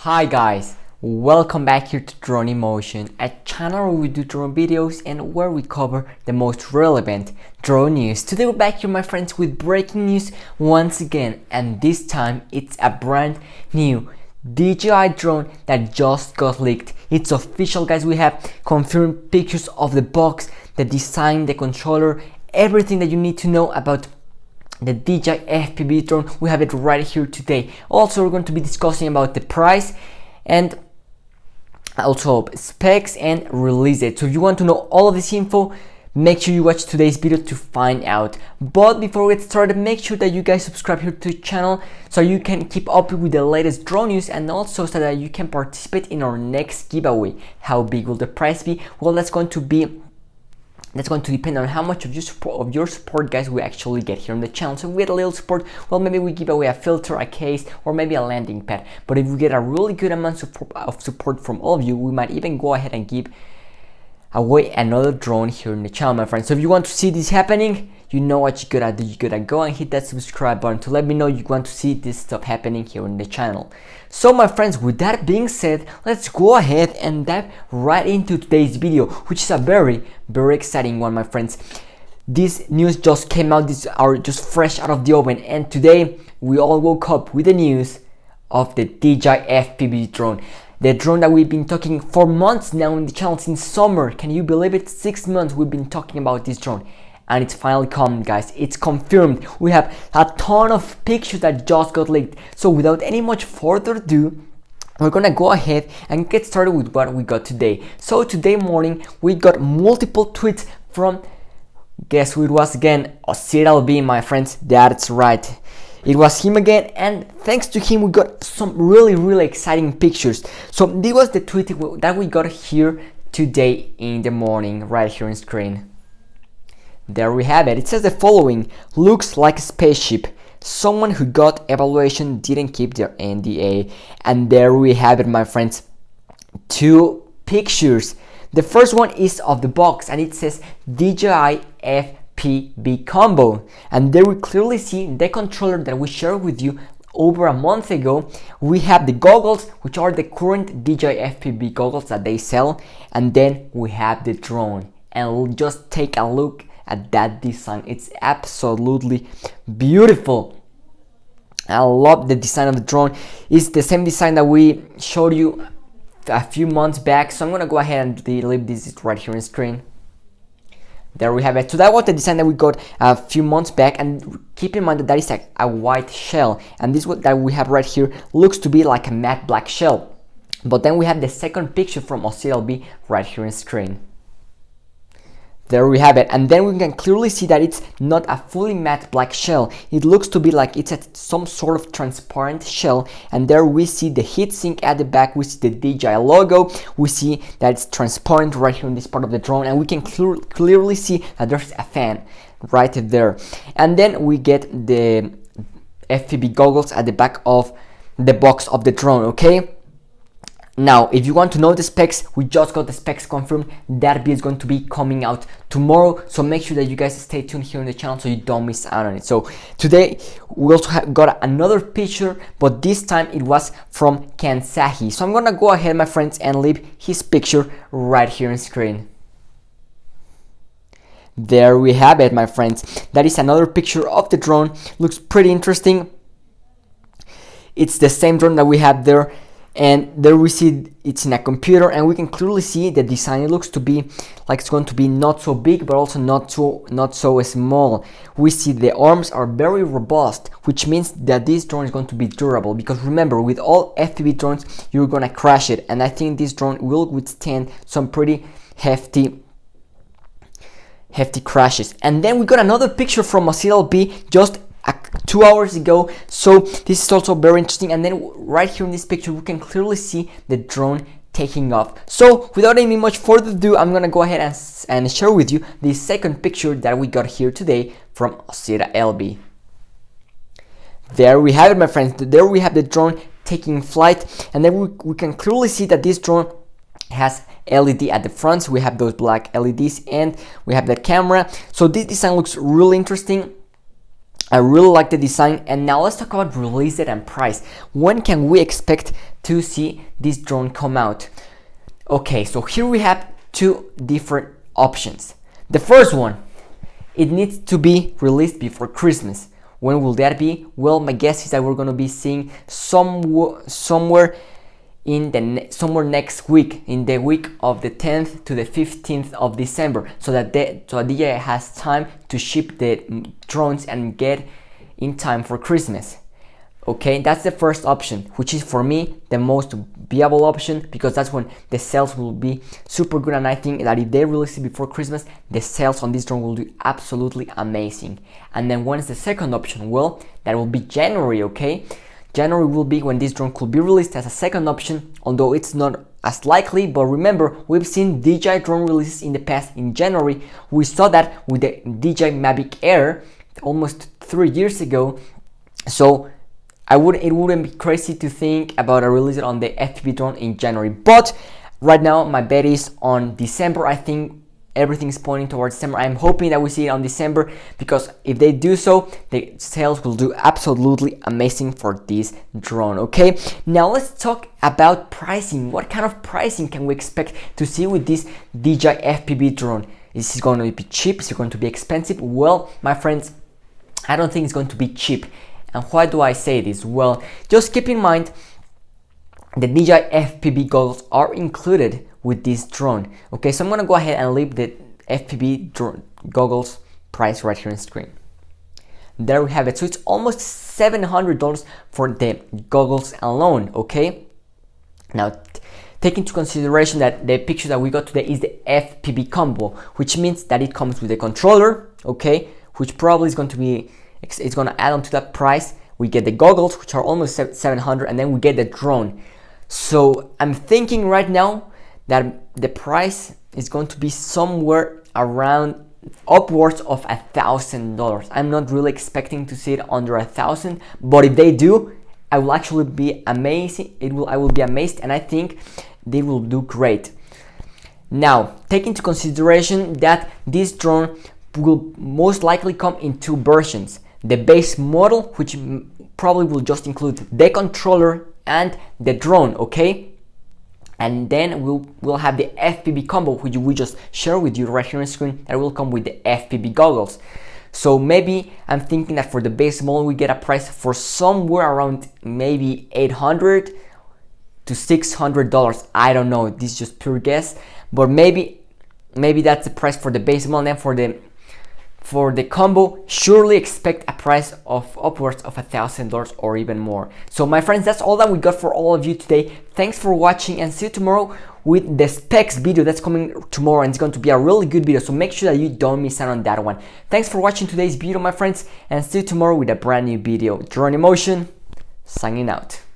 Hi guys, welcome back here to Drone Emotion, a channel where we do drone videos and where we cover the most relevant drone news. Today we're back here, my friends, with breaking news once again, and this time it's a brand new DJI drone that just got leaked. It's official, guys. We have confirmed pictures of the box, the design, the controller, everything that you need to know about the DJI FPV drone. We have it right here today. Also, we're going to be discussing about the price and also specs and release date. So if you want to know all of this info, make sure you watch today's video to find out. But before we get started, make sure that you guys subscribe here to the channel so you can keep up with the latest drone news, and also so that you can participate in our next giveaway. How big will the prize be? Well, that's going to depend on how much of your support, guys, we actually get here on the channel. So if we get a little support, well, maybe we give away a filter, a case, or maybe a landing pad. But if we get a really good amount of support from all of you, we might even go ahead and give away another drone here in the channel, my friends. So if you want to see this happening, you know what you gotta do. You gotta go and hit that subscribe button to let me know you want to see this stuff happening here in the channel. So my friends, with that being said, let's go ahead and dive right into today's video, which is a very exciting one, my friends. This news just came out, these are just fresh out of the oven, and today we all woke up with the news of the DJI FPV drone. The drone that we've been talking for months now in the channel, since summer. Can you believe it? 6 months we've been talking about this drone. And it's finally come, guys. It's confirmed. We have a ton of pictures that just got leaked. So without any much further ado, we're gonna go ahead and get started with what we got today. So today morning, we got multiple tweets from, guess who it was again? LB, my friends. That's right. It was him again, and thanks to him we got some really exciting pictures. So this was the tweet that we got here today in the morning, right here on screen. There we have it. It says the following: looks like a spaceship. Someone who got evaluation didn't keep their NDA. And there we have it, my friends. Two pictures. The first one is of the box, and it says DJI FPV combo, and there we clearly see the controller that we shared with you over a month ago. We have the goggles, which are the current DJI FPV goggles that they sell, and then we have the drone. And we'll just take a look at that design. It's absolutely beautiful. I love the design of the drone. It's the same design that we showed you a few months back, so I'm gonna go ahead and leave this right here on screen. There we have it. So that was the design that we got a few months back, and keep in mind that that is a white shell, and this one that we have right here looks to be like a matte black shell. But then we have the second picture from LB right here on screen. There we have it, and then we can clearly see that it's not a fully matte black shell. It looks to be like it's some sort of transparent shell, and there we see the heatsink at the back. We see the DJI logo. We see that it's transparent right here in this part of the drone, and we can clearly see that there's a fan right there. And then we get the FPV goggles at the back of the box of the drone, okay? Now, if you want to know the specs, we just got the specs confirmed. That video is going to be coming out tomorrow, so make sure that you guys stay tuned here on the channel so you don't miss out on it. So today we also got another picture, but this time it was from Kansahi. So I'm gonna go ahead, my friends, and leave his picture right here on screen. There we have it, my friends. That is another picture of the drone. Looks pretty interesting. It's the same drone that we have there. And there we see it's in a computer, and we can clearly see the design. It looks to be like it's going to be not so big, but also not so small. We see the arms are very robust, which means that this drone is going to be durable. Because remember, with all FPV drones, you're gonna crash it, and I think this drone will withstand some pretty hefty crashes. And then we got another picture from LB just 2 hours ago, so this is also very interesting. And then right here in this picture we can clearly see the drone taking off. So without any much further ado, I'm gonna go ahead and share with you the second picture that we got here today from LB. There we have it, my friends. There we have the drone taking flight, and then we can clearly see that this drone has LED at the front. So we have those black LEDs, and we have the camera. So this design looks really interesting. I really like the design. And now let's talk about release date and price. When can we expect to see this drone come out? Okay, so here we have two different options. The first one, it needs to be released before Christmas. When will that be? Well, my guess is that we're going to be seeing somewhere next week, in the week of the 10th to the 15th of December, so that DJI has time to ship the drones and get in time for Christmas. Okay, that's the first option, which is for me the most viable option, because that's when the sales will be super good, and I think that if they release it before Christmas, the sales on this drone will do absolutely amazing. And then when's the second option? Well, that will be January. Okay, January will be when this drone could be released as a second option, although it's not as likely. But remember, we've seen DJI drone releases in the past in January. We saw that with the DJI Mavic Air almost 3 years ago. So it wouldn't be crazy to think about a release on the FPV drone in January. But right now my bet is on December. I think everything's pointing towards December. I'm hoping that we see it on December, because if they do so, the sales will do absolutely amazing for this drone. Okay, now let's talk about pricing. What kind of pricing can we expect to see with this DJI FPV drone? Is it going to be cheap? Is it going to be expensive? Well, my friends, I don't think it's going to be cheap. And why do I say this? Well, just keep in mind the DJI FPV goggles are included with this drone. Okay, so I'm gonna go ahead and leave the FPV drone goggles price right here on screen. There we have it. So it's almost $700 for the goggles alone. Okay, now take into consideration that the picture that we got today is the FPV combo, which means that it comes with a controller, okay, which probably is going to be, it's going to add on to that price. We get the goggles, which are almost 700, and then we get the drone. So I'm thinking right now that the price is going to be somewhere around upwards of $1,000. I'm not really expecting to see it under 1,000, but if they do, I will actually be amazing. I will be amazed, and I think they will do great. Now, take into consideration that this drone will most likely come in two versions. The base model, which probably will just include the controller and the drone, okay? And then we'll have the FPV combo, which we just share with you right here on the screen, that will come with the FPV goggles. So maybe I'm thinking that for the base model we get a price for somewhere around maybe $800 to $600. I don't know, this is just pure guess, but maybe that's the price for the base model. And then for the combo, surely expect a price of upwards of $1,000 or even more. So my friends, that's all that we got for all of you today. Thanks for watching, and see you tomorrow with the specs video that's coming tomorrow, and it's going to be a really good video, so make sure that you don't miss out on that one. Thanks for watching today's video, my friends, and see you tomorrow with a brand new video. Drone Emotion, signing out.